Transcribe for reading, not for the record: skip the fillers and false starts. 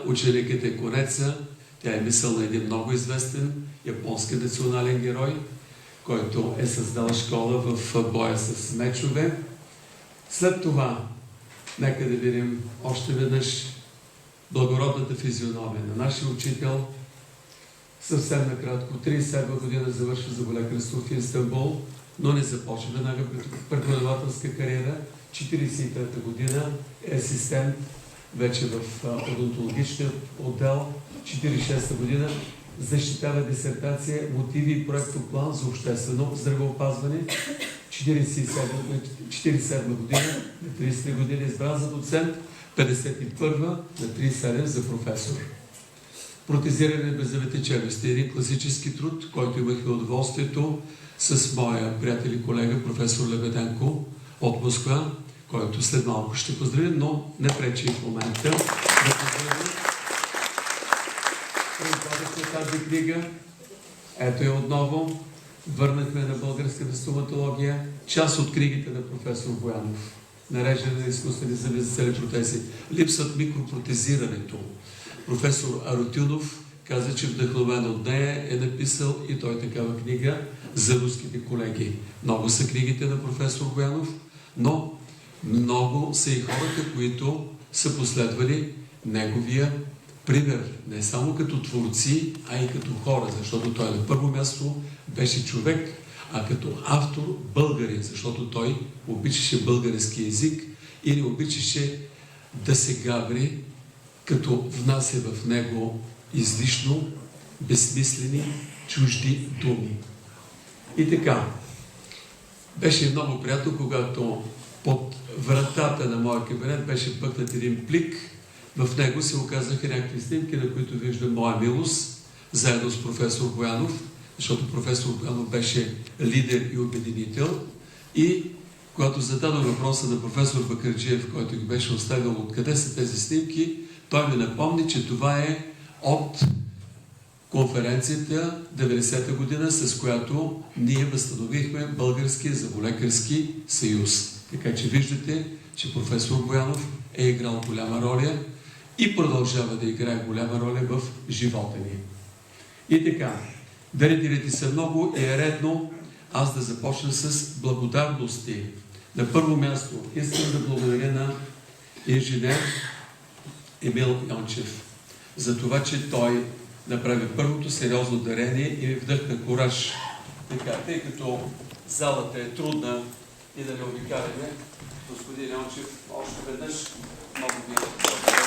Ученикът е Конеца. Тя е мисъл на един много известен японски национален герой, който е създал школа в боя с мечове. След това, нека да видим още веднъж благородната физиономия на нашия учител. Съвсем накратко, 37 година завършва зъболекарство в Истанбул, но не започва веднага преподавателска кариера. 43-та година е асистент вече в одонтологичния отдел. 46-та година защитава дисертация "Мотиви и проектоплан за обществено здравеопазване". 47 година, на 33 години избран за доцент, 51 на 37 за професор. Протезиране на беззъбите челюсти е един класически труд, който имахме удоволствието с моя приятел и колега професор Лебеденко от Москва, който след малко ще поздравим, но не пречи в момента да поздравим. Производихме тази книга. Ето я отново. Върнахме на българската стоматология част от книгите на професор Боянов. Нареждане на изкуствени зъби за цели протези. Липсват микропротезирането. Професор Арутюнов каза, че вдъхновен от нея е написал и той такава книга за руските колеги. Много са книгите на професор Боянов, но много са и хората, които са последвали неговия пример. Не само като творци, а и като хора, защото той на първо място беше човек, а като автор българин, защото той обичаше български език и не обичаше да се гаври, като внася в него излишно безсмислени чужди думи. И така, беше много приятно, когато под вратата на моя кабинет беше пъкнат един плик. В него се оказаха някакви снимки, на които виждам моя милост, заедно с професор Боянов, защото професор Боянов беше лидер и обединител. И когато зададох въпроса на професор Бакърджиев, който ги беше оставил откъде са тези снимки, той ми напомни, че това е от конференцията 90-та година, с която ние възстановихме Българския зъболекарски съюз. Така че виждате, че професор Боянов е играл голяма роля и продължава да играе голяма роля в живота ни. И така, дарителите са много и е редно аз да започна с благодарности. На първо място искам да благодаря на инженер Емил Йончев за това, че той направи първото сериозно дарение и ми вдъхна кураж. Така, тъй като залата е трудна и да не обикаляме, господин Йончев, още веднъж много ви благодаря.